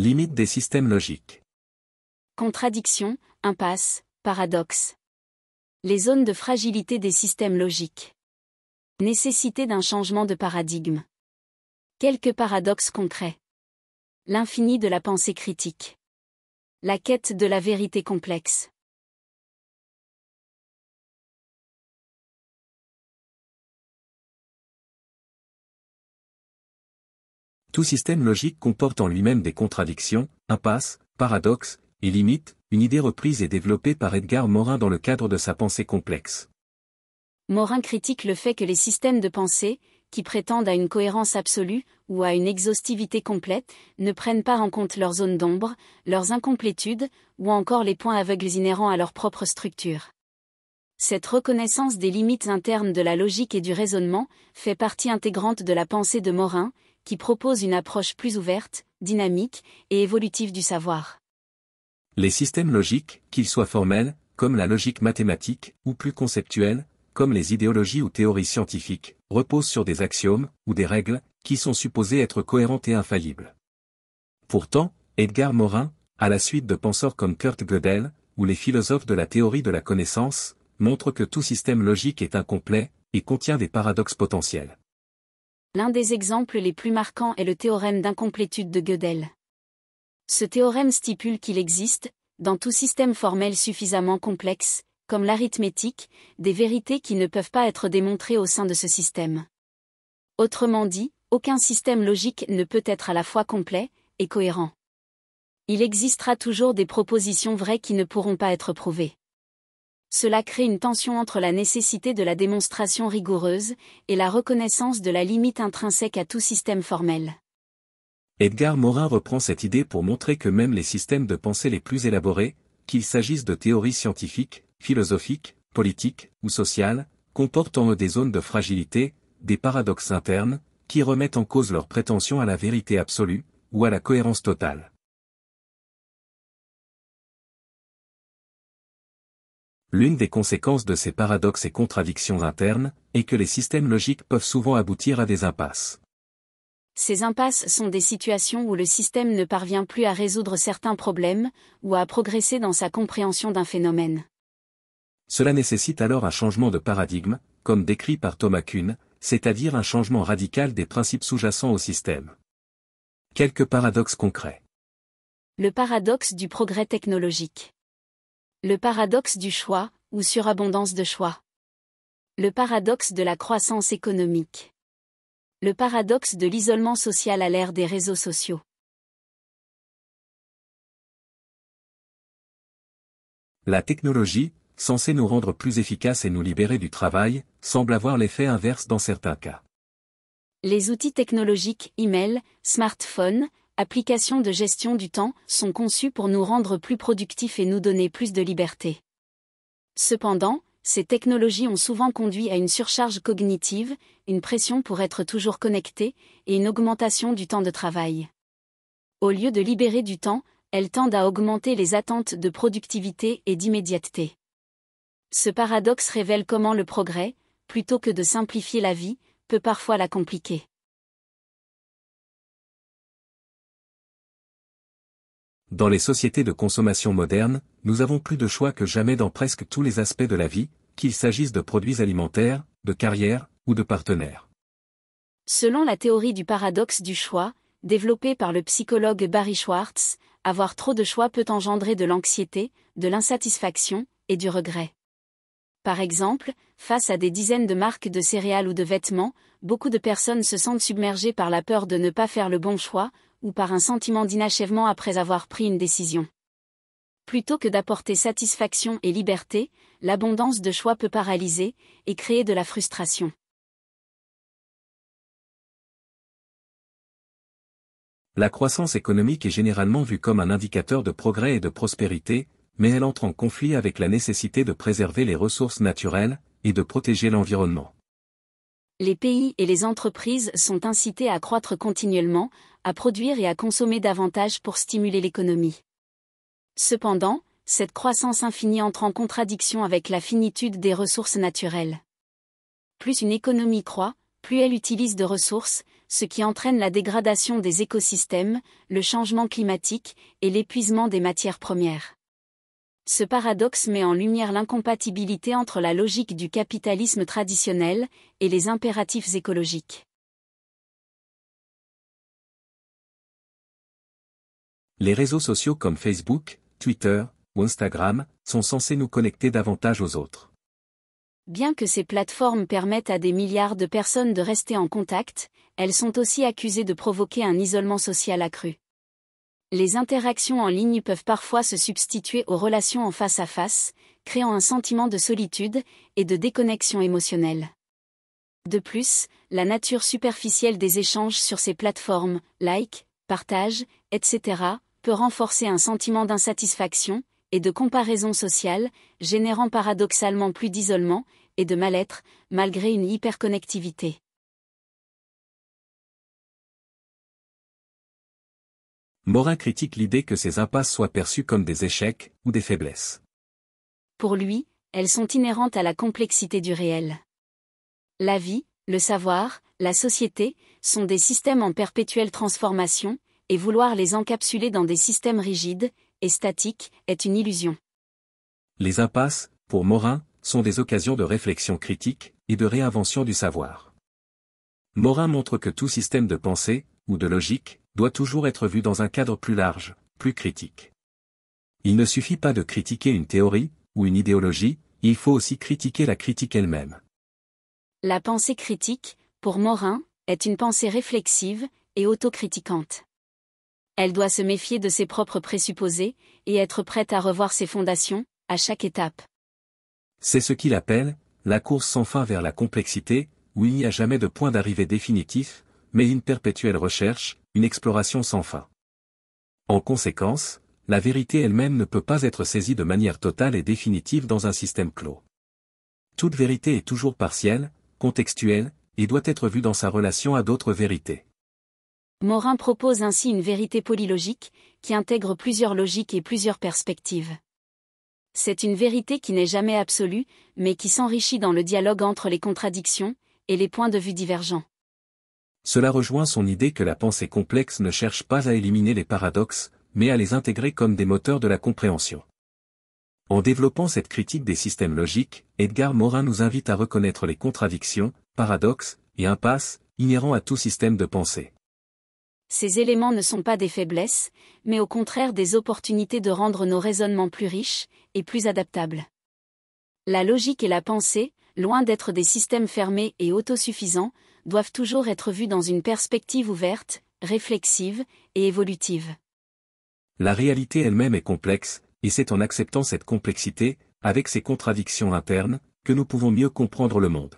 Limite des systèmes logiques. Contradiction, impasse, paradoxe. Les zones de fragilité des systèmes logiques. Nécessité d'un changement de paradigme. Quelques paradoxes concrets. L'infini de la pensée critique. La quête de la vérité complexe. Tout système logique comporte en lui-même des contradictions, impasses, paradoxes, et limites, une idée reprise et développée par Edgar Morin dans le cadre de sa pensée complexe. Morin critique le fait que les systèmes de pensée, qui prétendent à une cohérence absolue, ou à une exhaustivité complète, ne prennent pas en compte leurs zones d'ombre, leurs incomplétudes, ou encore les points aveugles inhérents à leur propre structure. Cette reconnaissance des limites internes de la logique et du raisonnement fait partie intégrante de la pensée de Morin, qui propose une approche plus ouverte, dynamique et évolutive du savoir. Les systèmes logiques, qu'ils soient formels, comme la logique mathématique, ou plus conceptuels, comme les idéologies ou théories scientifiques, reposent sur des axiomes, ou des règles, qui sont supposées être cohérentes et infaillibles. Pourtant, Edgar Morin, à la suite de penseurs comme Kurt Gödel, ou les philosophes de la théorie de la connaissance, montre que tout système logique est incomplet, et contient des paradoxes potentiels. L'un des exemples les plus marquants est le théorème d'incomplétude de Gödel. Ce théorème stipule qu'il existe, dans tout système formel suffisamment complexe, comme l'arithmétique, des vérités qui ne peuvent pas être démontrées au sein de ce système. Autrement dit, aucun système logique ne peut être à la fois complet et cohérent. Il existera toujours des propositions vraies qui ne pourront pas être prouvées. Cela crée une tension entre la nécessité de la démonstration rigoureuse et la reconnaissance de la limite intrinsèque à tout système formel. Edgar Morin reprend cette idée pour montrer que même les systèmes de pensée les plus élaborés, qu'il s'agisse de théories scientifiques, philosophiques, politiques ou sociales, comportent en eux des zones de fragilité, des paradoxes internes, qui remettent en cause leur prétention à la vérité absolue, ou à la cohérence totale. L'une des conséquences de ces paradoxes et contradictions internes est que les systèmes logiques peuvent souvent aboutir à des impasses. Ces impasses sont des situations où le système ne parvient plus à résoudre certains problèmes, ou à progresser dans sa compréhension d'un phénomène. Cela nécessite alors un changement de paradigme, comme décrit par Thomas Kuhn, c'est-à-dire un changement radical des principes sous-jacents au système. Quelques paradoxes concrets. Le paradoxe du progrès technologique. Le paradoxe du choix, ou surabondance de choix. Le paradoxe de la croissance économique. Le paradoxe de l'isolement social à l'ère des réseaux sociaux. La technologie, censée nous rendre plus efficaces et nous libérer du travail, semble avoir l'effet inverse dans certains cas. Les outils technologiques, email, smartphones, applications de gestion du temps, sont conçus pour nous rendre plus productifs et nous donner plus de liberté. Cependant, ces technologies ont souvent conduit à une surcharge cognitive, une pression pour être toujours connecté, et une augmentation du temps de travail. Au lieu de libérer du temps, elles tendent à augmenter les attentes de productivité et d'immédiateté. Ce paradoxe révèle comment le progrès, plutôt que de simplifier la vie, peut parfois la compliquer. Dans les sociétés de consommation modernes, nous avons plus de choix que jamais dans presque tous les aspects de la vie, qu'il s'agisse de produits alimentaires, de carrière, ou de partenaires. Selon la théorie du paradoxe du choix, développée par le psychologue Barry Schwartz, avoir trop de choix peut engendrer de l'anxiété, de l'insatisfaction, et du regret. Par exemple, face à des dizaines de marques de céréales ou de vêtements, beaucoup de personnes se sentent submergées par la peur de ne pas faire le bon choix, ou par un sentiment d'inachèvement après avoir pris une décision. Plutôt que d'apporter satisfaction et liberté, l'abondance de choix peut paralyser, et créer de la frustration. La croissance économique est généralement vue comme un indicateur de progrès et de prospérité, mais elle entre en conflit avec la nécessité de préserver les ressources naturelles, et de protéger l'environnement. Les pays et les entreprises sont incités à croître continuellement, à produire et à consommer davantage pour stimuler l'économie. Cependant, cette croissance infinie entre en contradiction avec la finitude des ressources naturelles. Plus une économie croît, plus elle utilise de ressources, ce qui entraîne la dégradation des écosystèmes, le changement climatique et l'épuisement des matières premières. Ce paradoxe met en lumière l'incompatibilité entre la logique du capitalisme traditionnel et les impératifs écologiques. Les réseaux sociaux comme Facebook, Twitter ou Instagram sont censés nous connecter davantage aux autres. Bien que ces plateformes permettent à des milliards de personnes de rester en contact, elles sont aussi accusées de provoquer un isolement social accru. Les interactions en ligne peuvent parfois se substituer aux relations en face à face, créant un sentiment de solitude et de déconnexion émotionnelle. De plus, la nature superficielle des échanges sur ces plateformes, likes, partages, etc., peut renforcer un sentiment d'insatisfaction et de comparaison sociale, générant paradoxalement plus d'isolement et de mal-être, malgré une hyperconnectivité. Morin critique l'idée que ces impasses soient perçues comme des échecs ou des faiblesses. Pour lui, elles sont inhérentes à la complexité du réel. La vie, le savoir, la société, sont des systèmes en perpétuelle transformation, et vouloir les encapsuler dans des systèmes rigides et statiques est une illusion. Les impasses, pour Morin, sont des occasions de réflexion critique et de réinvention du savoir. Morin montre que tout système de pensée, ou de logique, doit toujours être vu dans un cadre plus large, plus critique. Il ne suffit pas de critiquer une théorie, ou une idéologie, il faut aussi critiquer la critique elle-même. La pensée critique, pour Morin, est une pensée réflexive et autocritiquante. Elle doit se méfier de ses propres présupposés, et être prête à revoir ses fondations, à chaque étape. C'est ce qu'il appelle la course sans fin vers la complexité, où il n'y a jamais de point d'arrivée définitif, mais une perpétuelle recherche, une exploration sans fin. En conséquence, la vérité elle-même ne peut pas être saisie de manière totale et définitive dans un système clos. Toute vérité est toujours partielle, contextuelle, et doit être vue dans sa relation à d'autres vérités. Morin propose ainsi une vérité polylogique, qui intègre plusieurs logiques et plusieurs perspectives. C'est une vérité qui n'est jamais absolue, mais qui s'enrichit dans le dialogue entre les contradictions et les points de vue divergents. Cela rejoint son idée que la pensée complexe ne cherche pas à éliminer les paradoxes, mais à les intégrer comme des moteurs de la compréhension. En développant cette critique des systèmes logiques, Edgar Morin nous invite à reconnaître les contradictions, paradoxes et impasses inhérents à tout système de pensée. Ces éléments ne sont pas des faiblesses, mais au contraire des opportunités de rendre nos raisonnements plus riches et plus adaptables. La logique et la pensée, loin d'être des systèmes fermés et autosuffisants, doivent toujours être vus dans une perspective ouverte, réflexive et évolutive. La réalité elle-même est complexe, et c'est en acceptant cette complexité, avec ses contradictions internes, que nous pouvons mieux comprendre le monde.